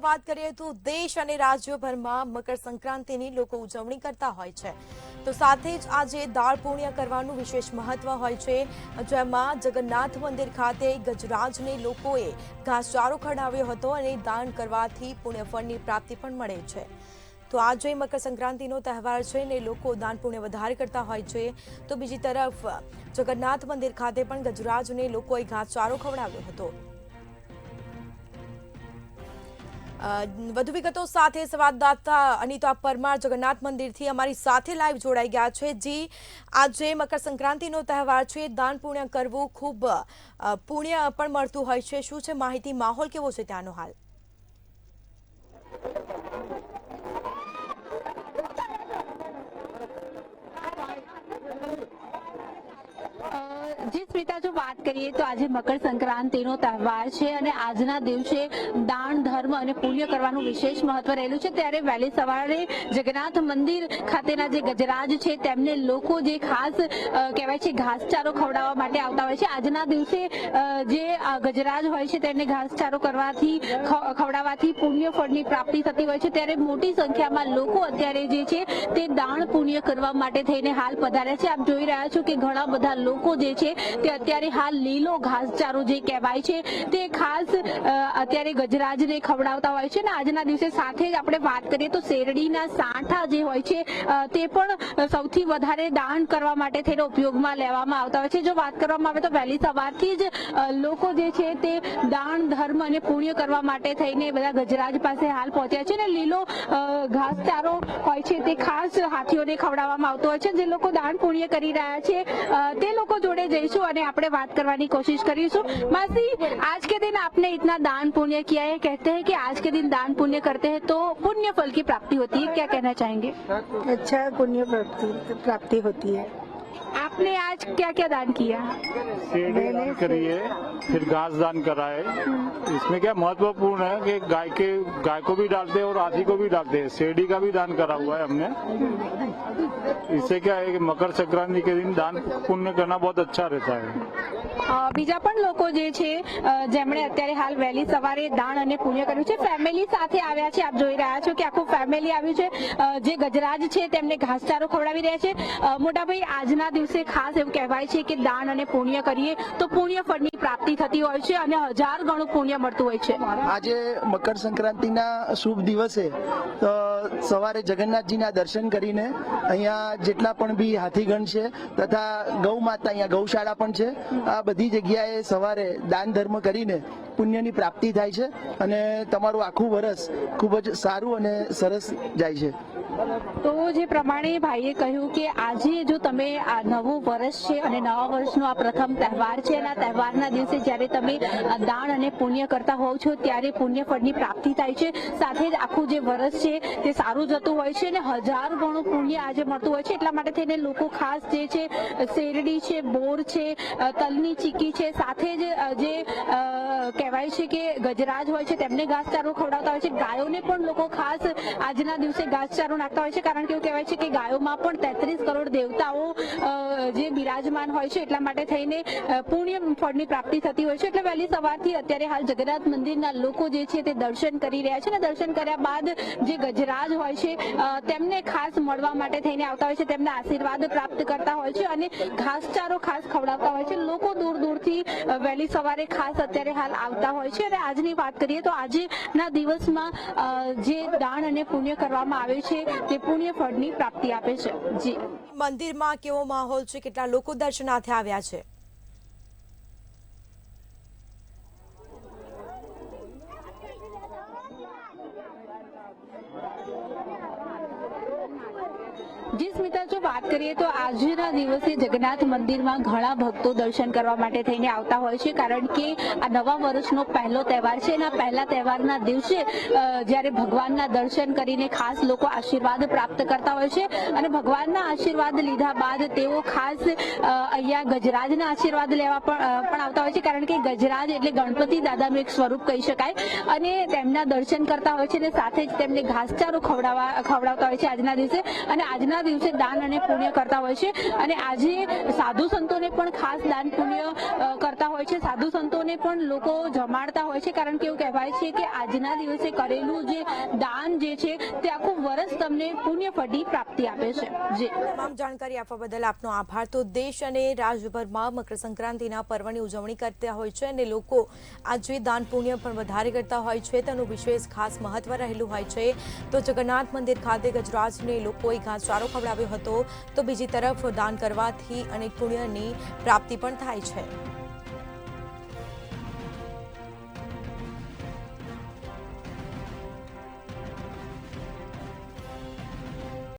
વાત કરીએ તો દેશ અને રાજ્યભરમાં મકર સંક્રાંતિની લોકો ઉજવણી કરતા હોય છે, તો સાથે જ આજે દાળ પુણ્ય કરવાનું વિશેષ મહત્વ હોય છે, જેમાં જગન્નાથ મંદિર ખાતે ગજરાજને લોકોએ ઘાસચારો ખવડાવ્યો હતો અને દાન કરવાથી પુણ્યફળની પ્રાપ્તિ પણ મળે છે। તો આજે મકર સંક્રાંતિનો તહેવાર છે ને લોકો દાન પુણ્ય વધારે કરતા હોય છે, તો બીજી તરફ જગન્નાથ મંદિર ખાતે પણ ગજરાજને લોકોએ ઘાસચારો ખવડાવ્યો હતો। વધુ વિગતો સાથે સંવાદદાતા અનિતા પરમાર જગન્નાથ મંદિરથી અમારી સાથે લાઈવ જોડાઈ ગયા છે। જી, આજે મકર સંક્રાંતિનો તહેવાર છે, દાન પુણ્ય કરવું ખૂબ પુણ્ય પણ મળતું હોય છે, શું છે માહિતી, માહોલ કેવો છે ત્યાંનો હાલ? जी स्मिता, जो बात करिए तो आज मकर संक्रांतिનો તહેવાર છે અને આજના દિવસે દાન ધર્મ અને પુણ્ય કરવાનું વિશેષ મહત્વ રહેલું છે। ત્યારે વહેલી સવારે જગન્નાથ મંદિર ખાતેના જે ગજરાજ છે તેમને લોકો જે ખાસ કહેવાય છે ઘાસચારો ખવડાવવા માટે આવતા હોય છે। આજના દિવસે જે ગજરાજ હોય છે તેને ઘાસચારો કરવાથી ખવડાવવાથી પુણ્ય ફળની પ્રાપ્તિ થતી હોય છે। ત્યારે મોટી સંખ્યામાં લોકો અત્યારે જે છે તે દાન પુણ્ય કરવા માટે થઈને હાલ પધાર્યા છે। આપ જોઈ રહ્યા છો કે ઘણા બધા લોકો જે છે તે અત્યારે હાલ લીલો ઘાસચારો જે કહેવાય છે તે ખાસ અત્યારે ગજરાજને ખવડાવતા હોય છે। ને આજના દિવસે સાથે જ આપણે વાત કરીએ તો શેરડીના સાંઠા જે હોય છે તે પણ સૌથી વધારે દાન કરવા માટે થઈને ઉપયોગમાં લેવામાં આવતા હોય છે। જો વાત કરવામાં આવે તો વહેલી સવારથી જ લોકો જે છે તે દાન ધર્મ અને પુણ્ય કરવા માટે થઈને બધા ગજરાજ પાસે હાલ પહોંચ્યા છે ને લીલો ઘાસચારો હોય છે તે ખાસ હાથીઓને ખવડાવવામાં આવતો હોય છે। જે લોકો દાન પુણ્ય કરી રહ્યા છે તે લોકો જોડે જઈશું અને આપણે बात करने की कोशिश करीશું। मासी, आज के दिन आपने इतना दान पुण्य किया है, कहते हैं कि आज के दिन दान पुण्य करते हैं तो पुण्य फल की प्राप्ति होती है, क्या कहना चाहेंगे? अच्छा पुण्य प्राप्ति होती है। आपने आज क्या क्या दान किया? शेरडी दान करी है, फिर घास दान करा है। इसमें क्या महत्वपूर्ण है कि गाय को भी डालते हैं और हाथी को भी डालते हैं। शेरडी का भी दान करा हुआ है हमने। इससे क्या है कि मकर संक्रांति के दिन दान पुण्य करना बहुत अच्छा रहता है। બીજા પણ લોકો જે છે જેમણે અત્યારે હાલ વહેલી સવારે દાન અને પુણ્ય કર્યું છે, ફેમિલી સાથે આવ્યા છે। આપ જોઈ રહ્યા છો કે આખું ફેમિલી આવ્યું છે, જે ગજરાજ છે તેમને ઘાસચારો ખવડાવી રહ્યા છે। મોટાભાઈ, આજના દિવસે ખાસ એવું કહેવાય છે કે દાન અને પુણ્ય કરીએ તો પુણ્ય ફળની પ્રાપ્તિ થતી હોય છે અને 1000 ગણું પુણ્ય મળતું હોય છે। આજે મકર સંક્રાંતિના શુભ દિવસે સવારે જગન્નાથજીના દર્શન કરીને અહીંયા જેટલા પણ બી હાથીગણ છે તથા ગૌ માતા, અહીંયા ગૌશાળા પણ છે, આ બધી જગ્યાએ સવારે દાન ધર્મ કરીને પુણ્યની પ્રાપ્તિ થાય છે અને તમારું આખું વર્ષ ખૂબ જ સારું અને સરસ જાય છે। તો જે પ્રમાણે ભાઈએ કહ્યું કે આજે જો તમે આ નવું વર્ષ છે અને નવા વર્ષનો આ પ્રથમ તહેવાર છે અને આ તહેવારના દિવસે જ્યારે તમે દાન અને પુણ્ય કરતા હોવ છો ત્યારે પુણ્ય ફળની પ્રાપ્તિ થાય છે, સાથે જ આખું જે વર્ષ છે તે સારું જતું હોય છે અને 1000 ગણું પુણ્ય આજે મળતું હોય છે। એટલા માટે થઈને લોકો ખાસ જે છે શેરડી છે, બોર છે, તલની ચીકી છે, સાથે જ જે કહેવાય છે કે ગજરાજ હોય છે તેમને ઘાસચારો ખવડાવતા હોય છે। ગાયોને પણ લોકો ખાસ આજના દિવસે ઘાસચારો નાખતા હોય છે, કારણ કે એવું કહેવાય છે કે ગાયોમાં પણ 33 કરોડ દેવતાઓ જે બિરાજમાન હોય છે, એટલા માટે થઈને પુણ્ય ફળની પ્રાપ્તિ થતી હોય છે। એટલે વહેલી સવારથી અત્યારે હાલ જગન્નાથ મંદિરના લોકો જે છે તે દર્શન કરી રહ્યા છે અને દર્શન કર્યા બાદ જે ગજરાજ હોય છે તેમને ખાસ મળવા માટે થઈને આવતા હોય છે, તેમના આશીર્વાદ પ્રાપ્ત કરતા હોય છે અને ઘાસચારો ખાસ ખવડાવતા હોય છે। લોકો દૂર દૂરથી વહેલી સવારે ખાસ અત્યારે હાલ આવતા હોય છે અને આજની વાત કરીએ તો આજના દિવસમાં જે દાન અને પુણ્ય કરવામાં આવે છે તે પુણ્ય ફળની પ્રાપ્તિ આપે છે। જી, મંદિરમાં કેવો માહોલ છે, કેટલા લોકો દર્શનાર્થે આવ્યા છે? જી સ્મિતા, જો વાત કરીએ તો આજના દિવસે જગન્નાથ મંદિરમાં ઘણા ભક્તો દર્શન કરવા માટે થઈને આવતા હોય છે, કારણ કે આ નવા વર્ષનો પહેલો તહેવાર છે અને પહેલા તહેવારના દિવસે જ્યારે ભગવાનના દર્શન કરીને ખાસ લોકો આશીર્વાદ પ્રાપ્ત કરતા હોય છે અને ભગવાનના આશીર્વાદ લીધા બાદ તેઓ ખાસ અહીંયા ગજરાજના આશીર્વાદ લેવા પણ આવતા હોય છે, કારણ કે ગજરાજ એટલે ગણપતિ દાદાનું એક સ્વરૂપ કહી શકાય અને તેમના દર્શન કરતા હોય છે અને સાથે જ તેમને ઘાસચારો ખવડાવતા હોય છે આજના દિવસે। અને આજના દિવસે દાન અને પુણ્ય કરતા હોય છે અને આજે સાધુ સંતોને પણ ખાસ દાન પુણ્ય કરતા હોય છે. સાધુ સંતોને પણ લોકો જમાડતા હોય છે, કારણ કે એવું કહેવાય છે કે આજના દિવસે કરેલું જે દાન જે છે તે આખું વર્ષ તમને પુણ્ય ફળની પ્રાપ્તિ આપે છે. જી, તમામ જાણકારી આપવા બદલ આપનો આભાર. તો દેશ અને રાજ્યભરમાં મકર સંક્રાંતિના પર્વની ઉજવણી કરતા હોય છે અને લોકો આજે દાન પુણ્ય પણ વધારે કરતા હોય છે. તેનું વિશેષ ખાસ મહત્વ રહેલું હોય છે. તો જગન્નાથ મંદિર ખાતે ગજરાજને લોકોએ ઘાસચારો ખવડાવ્યો હતો. તો બીજી તરફ દાન કરવાથી અનેક પુણ્યની પ્રાપ્તિ પણ થાય છે.